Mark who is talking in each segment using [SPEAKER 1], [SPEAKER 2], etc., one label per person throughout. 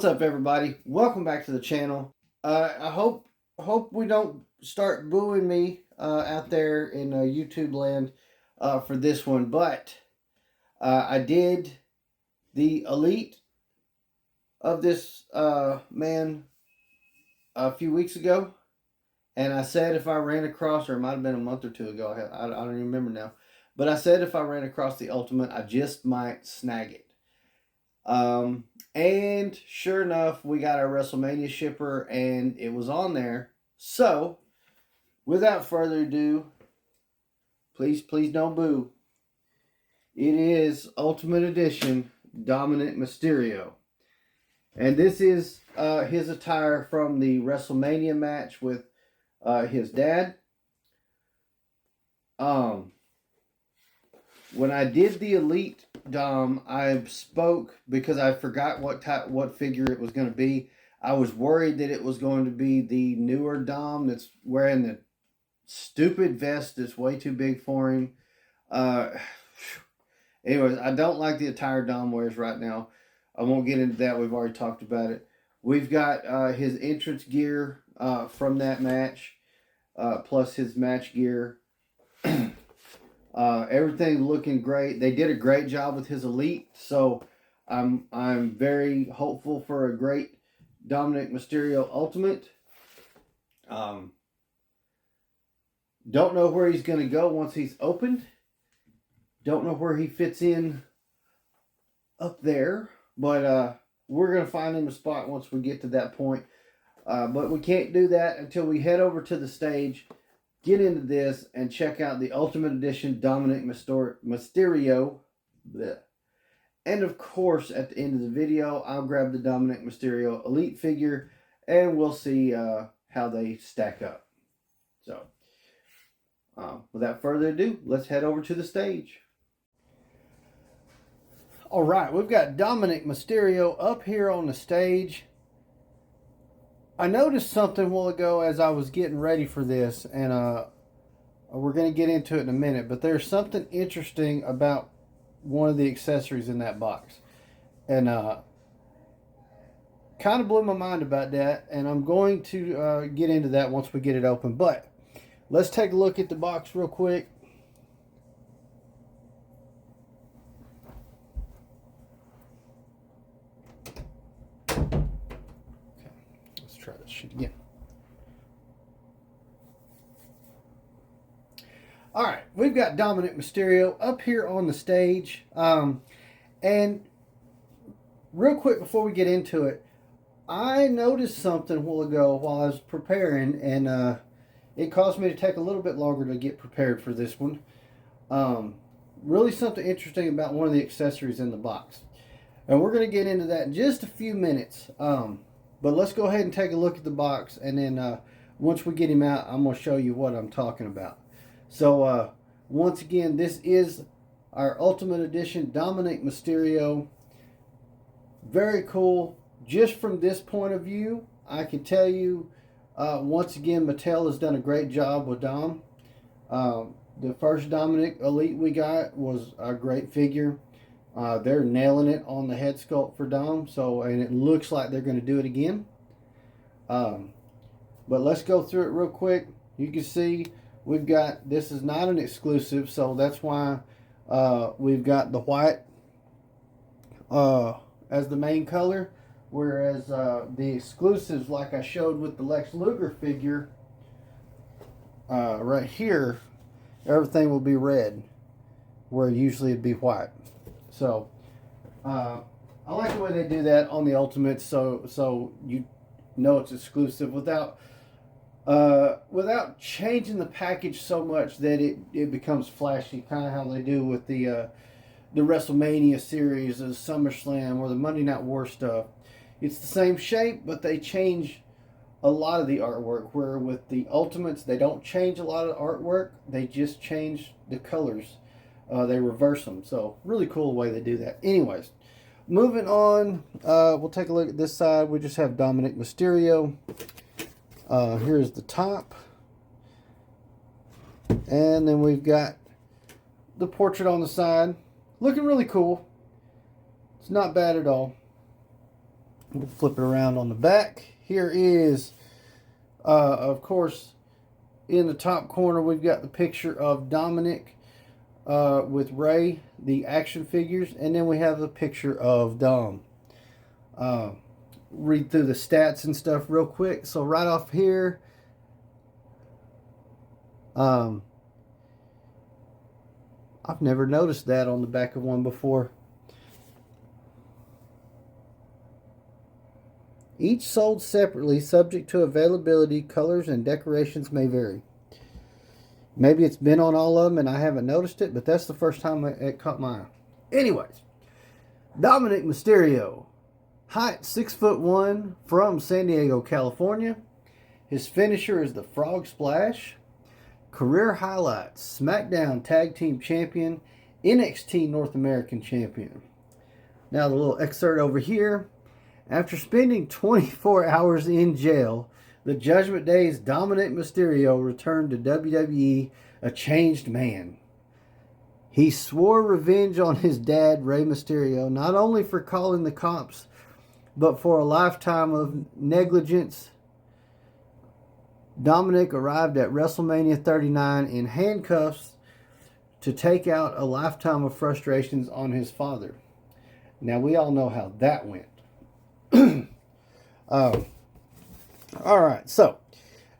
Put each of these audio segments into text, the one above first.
[SPEAKER 1] What's up, everybody? Welcome back to the channel. I hope we don't start booing me out there in YouTube land for this one, but I did the elite of this man a few weeks ago, and I said if I ran across, or it might have been a month or two ago, I don't even remember now, but I said if I ran across the Ultimate, I just might snag it. And sure enough, we got our WrestleMania shipper and it was on there. So, without further ado, please don't boo. It is Ultimate Edition Dominic Mysterio. And this is his attire from the WrestleMania match with his dad. When I did the Elite Dom, I spoke because I forgot what figure it was going to be. I was worried that it was going to be the newer Dom that's wearing the stupid vest that's way too big for him. Anyways, I don't like the attire Dom wears right now. I won't get into that. We've already talked about it. We've got his entrance gear from that match, plus his match gear. Everything looking great. They did a great job with his Elite, so I'm very hopeful for a great Dominic Mysterio Ultimate. Don't know where he's going to go once he's opened. Don't know where he fits in up there, but we're going to find him a spot once we get to that point. But we can't do that until we head over to the stage, get into this, and check out the Ultimate Edition Dominic Mysterio. Blech. And of course, at the end of the video, I'll grab the Dominic Mysterio Elite figure, and we'll see how they stack up. So, without further ado, let's head over to the stage. Alright, we've got Dominic Mysterio up here on the stage. I noticed something a while ago as I was getting ready for this, and we're going to get into it in a minute, but there's something interesting about one of the accessories in that box. And kind of blew my mind about that, and I'm going to get into that once we get it open. But let's take a look at the box real quick. Try this shit again. Alright, we've got Dominic Mysterio up here on the stage. And real quick before we get into it, I noticed something a while ago while I was preparing, and it caused me to take a little bit longer to get prepared for this one. Really something interesting about one of the accessories in the box. And we're going to get into that in just a few minutes. But let's go ahead and take a look at the box, and then once we get him out, I'm going to show you what I'm talking about. So, once again, this is our Ultimate Edition Dominic Mysterio. Very cool. Just from this point of view, I can tell you, once again, Mattel has done a great job with Dom. The first Dominic Elite we got was a great figure. They're nailing it on the head sculpt for Dom, and it looks like they're going to do it again. But let's go through it real quick. You can see we've got, this is not an exclusive, so that's why we've got the white as the main color, whereas the exclusives, like I showed with the Lex Luger figure, right here, everything will be red, where usually it'd be white. So, I like the way they do that on the Ultimate, so you know it's exclusive without changing the package so much that it becomes flashy, kind of how they do with the WrestleMania series, the SummerSlam, or the Monday Night War stuff. It's the same shape, but they change a lot of the artwork, where with the Ultimates, they don't change a lot of the artwork, they just change the colors. They reverse them. So, really cool way they do that. Anyways, moving on, we'll take a look at this side. We just have Dominic Mysterio. Here's the top. And then we've got the portrait on the side. Looking really cool. It's not bad at all. We'll flip it around on the back. Here is, of course, in the top corner, we've got the picture of Dominic with Ray, the action figures, and then we have the picture of Dom. Read through the stats and stuff real quick. So right off here, I've never noticed that on the back of one before. Each sold separately, subject to availability, colors, and decorations may vary. Maybe it's been on all of them and I haven't noticed it, but that's the first time it caught my eye. Anyways, Dominic Mysterio, height 6'1", from San Diego, California. His finisher is the Frog Splash. Career highlights: SmackDown Tag Team Champion, NXT North American Champion. Now the little excerpt over here. After spending 24 hours in jail, the Judgment Day's Dominic Mysterio returned to WWE a changed man. He swore revenge on his dad, Rey Mysterio, not only for calling the cops, but for a lifetime of negligence. Dominic arrived at WrestleMania 39 in handcuffs to take out a lifetime of frustrations on his father. Now, we all know how that went. All right, so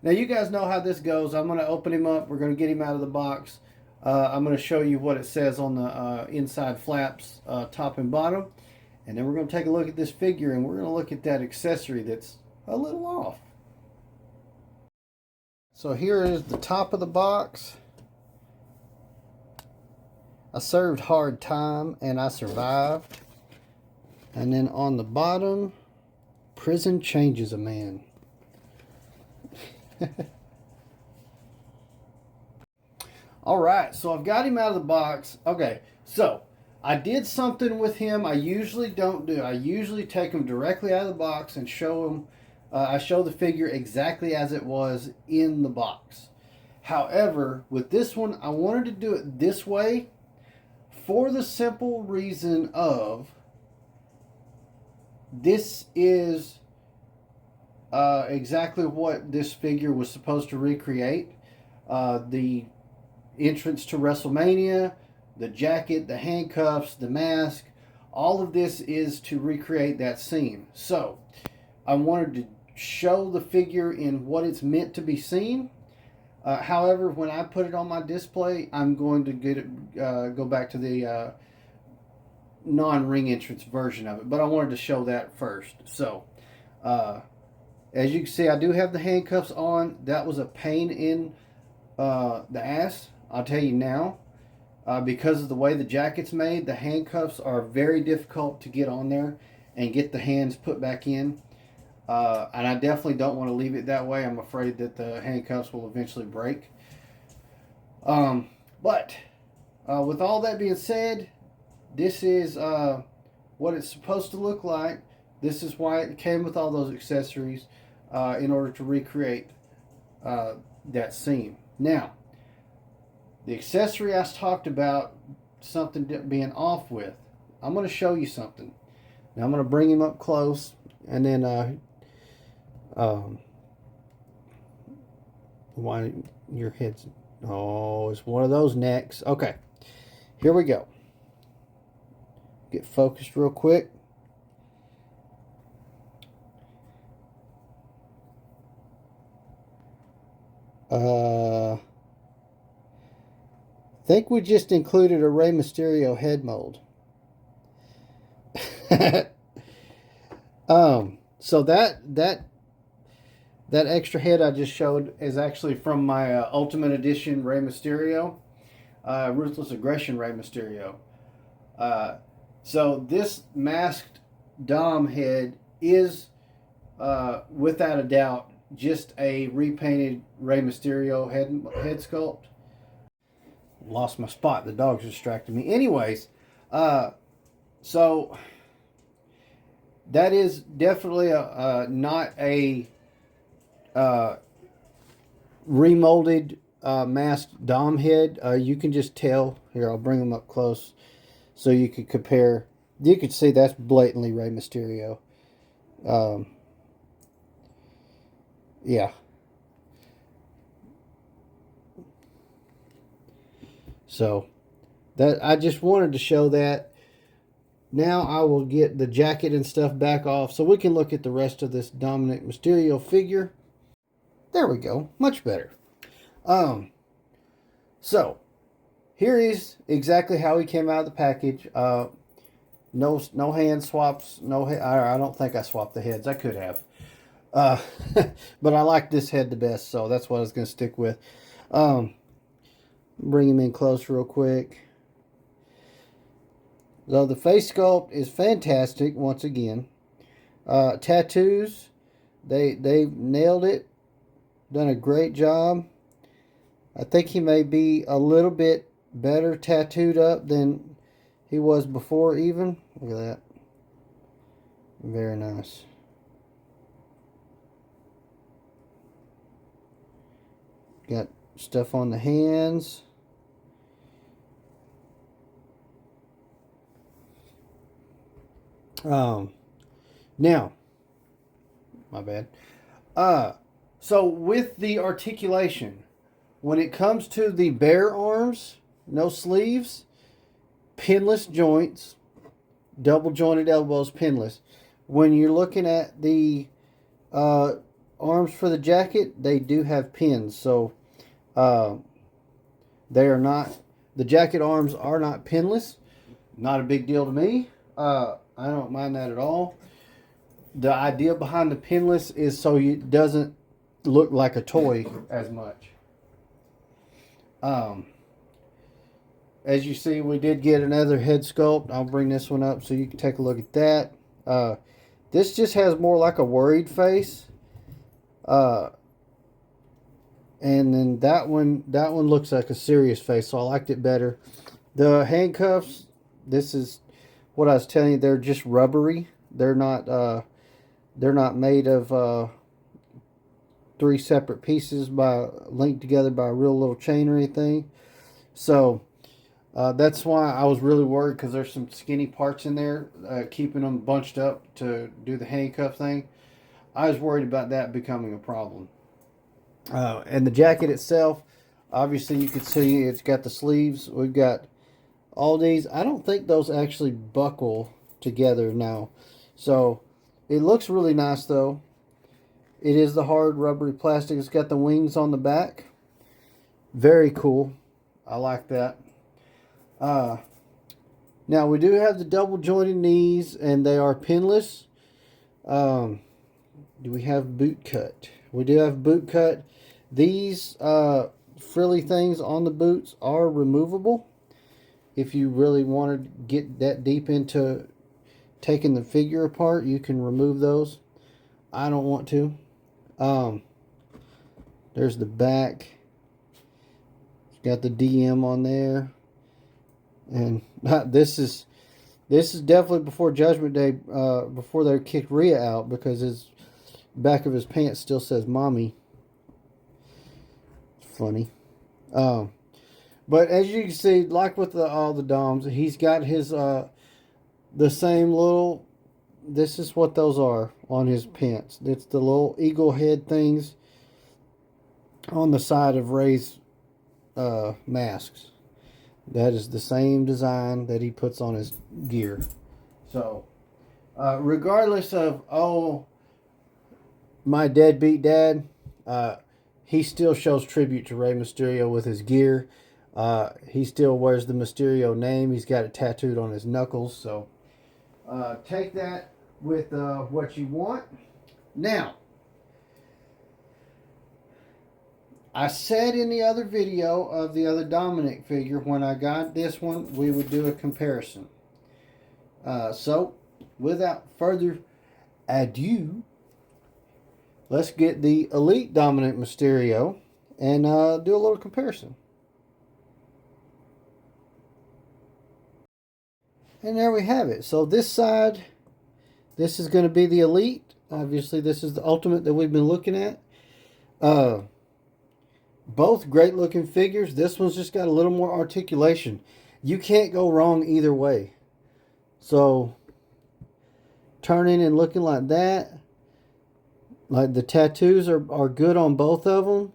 [SPEAKER 1] now you guys know how this goes. I'm going to open him up. We're going to get him out of the box. I'm going to show you what it says on the inside flaps, top and bottom. And then we're going to take a look at this figure, and we're going to look at that accessory that's a little off. So here is the top of the box. I served hard time, and I survived. And then on the bottom, prison changes a man. All right, so I've got him out of the box. Okay, so I did something with him I usually don't do. I usually take him directly out of the box and show him. I show the figure exactly as it was in the box. However, with this one, I wanted to do it this way for the simple reason of this is exactly what this figure was supposed to recreate. The entrance to WrestleMania, the jacket, the handcuffs, the mask, all of this is to recreate that scene. So I wanted to show the figure in what it's meant to be seen. However, when I put it on my display, I'm going to go back to the non-ring entrance version of it. But I wanted to show that first. So as you can see, I do have the handcuffs on. That was a pain in the ass, I'll tell you now. Because of the way the jacket's made, the handcuffs are very difficult to get on there and get the hands put back in. And I definitely don't want to leave it that way. I'm afraid that the handcuffs will eventually break. But with all that being said, this is what it's supposed to look like. This is why it came with all those accessories in order to recreate that scene. Now, the accessory I talked about, something being off with, I'm going to show you something. Now I'm going to bring him up close, and then why your head's, oh, it's one of those necks. Okay, here we go. Get focused real quick. Think we just included a Rey Mysterio head mold. So that extra head I just showed is actually from my Ultimate Edition Rey Mysterio, Ruthless Aggression Rey Mysterio. So this masked Dom head is, without a doubt, just a repainted Rey Mysterio head sculpt. Lost my spot. The dogs distracted me. Anyways, so that is definitely not a remolded masked Dom head. You can just tell. Here, I'll bring them up close so you can compare. You can see that's blatantly Rey Mysterio. Um, yeah. So that I just wanted to show that. Now I will get the jacket and stuff back off so we can look at the rest of this Dominic Mysterio figure. There we go. Much better. So here is exactly how he came out of the package. No hand swaps. I don't think I swapped the heads. I could have. But I like this head the best, so that's what I was going to stick with. Bring him in close real quick. So the face sculpt is fantastic once again. Tattoos, they nailed it. Done a great job. I think he may be a little bit better tattooed up than he was before even. Look at that. Very nice. Got stuff on the hands. Now, my bad. So with the articulation, when it comes to the bare arms, no sleeves, pinless joints, double jointed elbows, pinless. When you're looking at the arms for the jacket, they do have pins. So they are not, the jacket arms are not pinless. Not a big deal to me. I don't mind that at all. The idea behind the pinless is so it doesn't look like a toy as much. As you see, we did get another head sculpt. I'll bring this one up so you can take a look at that. This just has more like a worried face. And then that one looks like a serious face, so I liked it better. The handcuffs, this is what I was telling you, they're just rubbery. They're not made of 3 separate pieces linked together by a real little chain or anything. So that's why I was really worried, because there's some skinny parts in there keeping them bunched up to do the handcuff thing. I was worried about that becoming a problem. And the jacket itself, obviously you can see it's got the sleeves. We've got all these. I don't think those actually buckle together now. So it looks really nice though. It is the hard rubbery plastic. It's got the wings on the back. Very cool. I like that. Now we do have the double jointed knees, and they are pinless. Do we have boot cut? We do have boot cut. These frilly things on the boots are removable. If you really want to get that deep into taking the figure apart, you can remove those. I don't want to. There's the back. It's got the DM on there. And this is definitely before Judgment Day, before they kicked Rhea out, because his back of his pants still says "Mommy." Funny. But as you can see, like with all the Doms, he's got his the same little. This is what those are on his pants. It's the little eagle head things on the side of Ray's masks. That is the same design that he puts on his gear. So, regardless of, oh, my deadbeat dad, he still shows tribute to Rey Mysterio with his gear. He still wears the Mysterio name. He's got it tattooed on his knuckles. So, take that with what you want. Now, I said in the other video of the other Dominic figure, when I got this one, we would do a comparison. So, without further ado, let's get the Elite Dominic Mysterio and do a little comparison. And there we have it. So this side, this is going to be the Elite. Obviously, this is the Ultimate that we've been looking at. Both great looking figures. This one's just got a little more articulation. You can't go wrong either way. So turning and looking like that. Like the tattoos are good on both of them.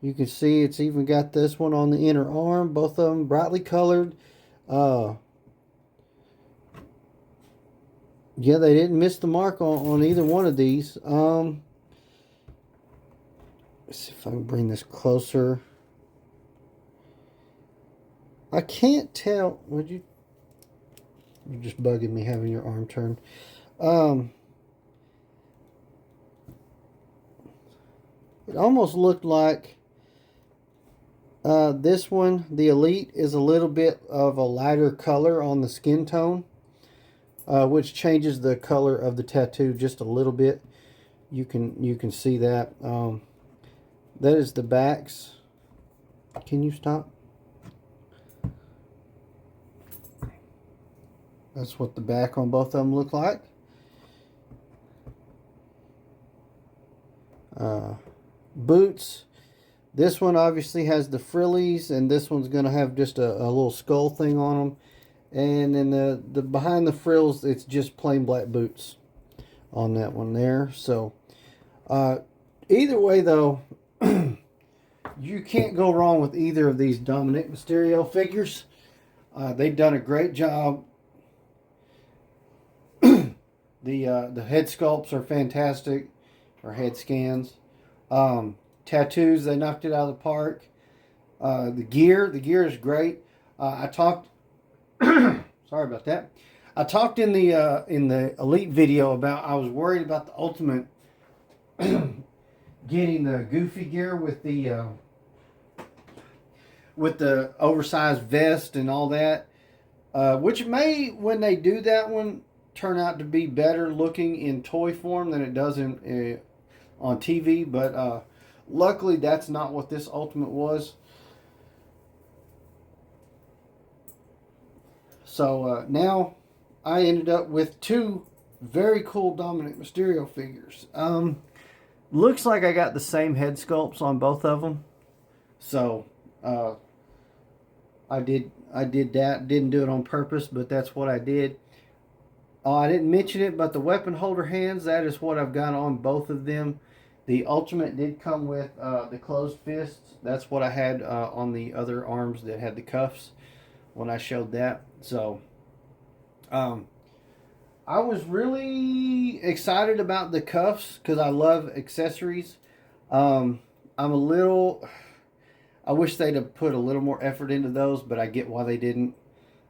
[SPEAKER 1] You can see it's even got this one on the inner arm. Both of them brightly colored. Yeah, they didn't miss the mark on either one of these. Let's see if I can bring this closer. I can't tell. You're just bugging me having your arm turned. It almost looked like this one, the Elite, is a little bit of a lighter color on the skin tone, which changes the color of the tattoo just a little bit. You can see that. That is the backs. Can you stop? That's what the back on both of them look like. Boots. This one obviously has the frillies, and this one's going to have just a little skull thing on them. And then the behind the frills, it's just plain black boots on that one there. So either way though, you can't go wrong with either of these Dominic Mysterio figures. They've done a great job. The head sculpts are fantastic, or head scans. Tattoos, they knocked it out of the park. The gear is great. I talked sorry about that. I talked in the Elite video about I was worried about the Ultimate getting the goofy gear with the oversized vest and all that, which may, when they do that one, turn out to be better looking in toy form than it does on TV, but luckily that's not what this Ultimate was. So now I ended up with two very cool Dominic Mysterio figures. Looks like I got the same head sculpts on both of them. So I did that. Didn't do it on purpose, but that's what I did. I didn't mention it, but the weapon holder hands, that is what I've got on both of them. The Ultimate did come with the closed fists. That's what I had on the other arms that had the cuffs when I showed that. So I was really excited about the cuffs because I love accessories. I wish they'd have put a little more effort into those, but I get why they didn't.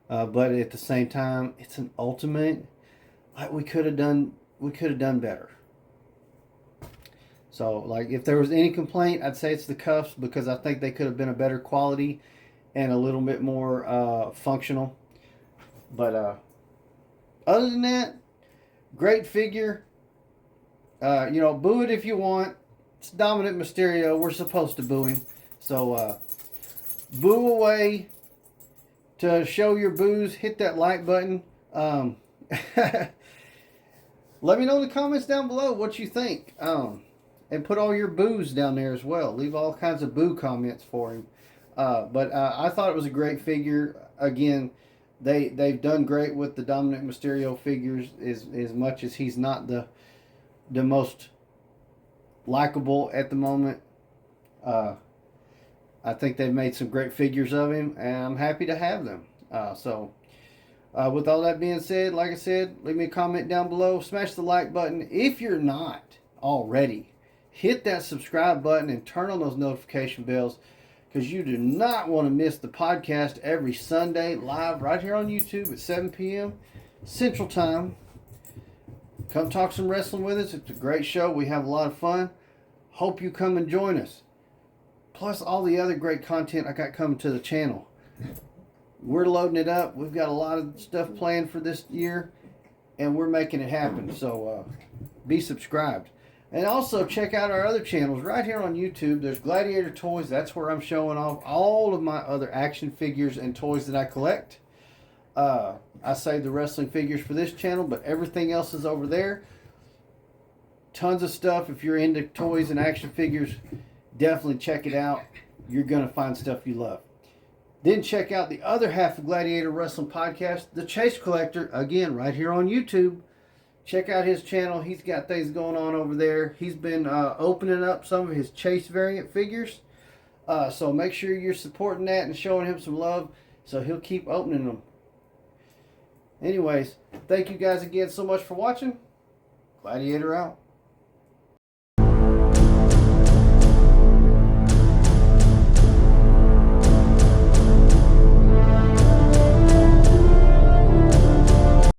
[SPEAKER 1] But at the same time, it's an Ultimate. Like we could have done better. So, like, if there was any complaint, I'd say it's the cuffs, because I think they could have been a better quality and a little bit more functional. But other than that, great figure. Boo it if you want. It's Dominic Mysterio. We're supposed to boo him. So, boo away. To show your boos, hit that like button. Let me know in the comments down below what you think. And put all your boos down there as well. Leave all kinds of boo comments for him. But I thought it was a great figure. Again, they've done great with the Dominic Mysterio figures, as much as he's not the most likable at the moment. I think they've made some great figures of him, and I'm happy to have them. With all that being said, like I said, leave me a comment down below. Smash the like button. If you're not already, hit that subscribe button and turn on those notification bells, because you do not want to miss the podcast every Sunday live right here on YouTube at 7 p.m. Central Time. Come talk some wrestling with us. It's a great show. We have a lot of fun. Hope you come and join us. Plus all the other great content I got coming to the channel. We're loading it up. We've got a lot of stuff planned for this year, and we're making it happen. So be subscribed. And also check out our other channels right here on YouTube. There's Gladiator Toys. That's where I'm showing off all of my other action figures and toys that I collect. I saved the wrestling figures for this channel, but everything else is over there. Tons of stuff. If you're into toys and action figures, definitely check it out. You're going to find stuff you love. Then check out the other half of Gladiator Wrestling Podcast, The Chase Collector, again, right here on YouTube. check out his channel. He's got things going on over there. He's been opening up some of his Chase variant figures. So make sure you're supporting that and showing him some love so he'll keep opening them. Anyways, thank you guys again so much for watching. Gladiator out.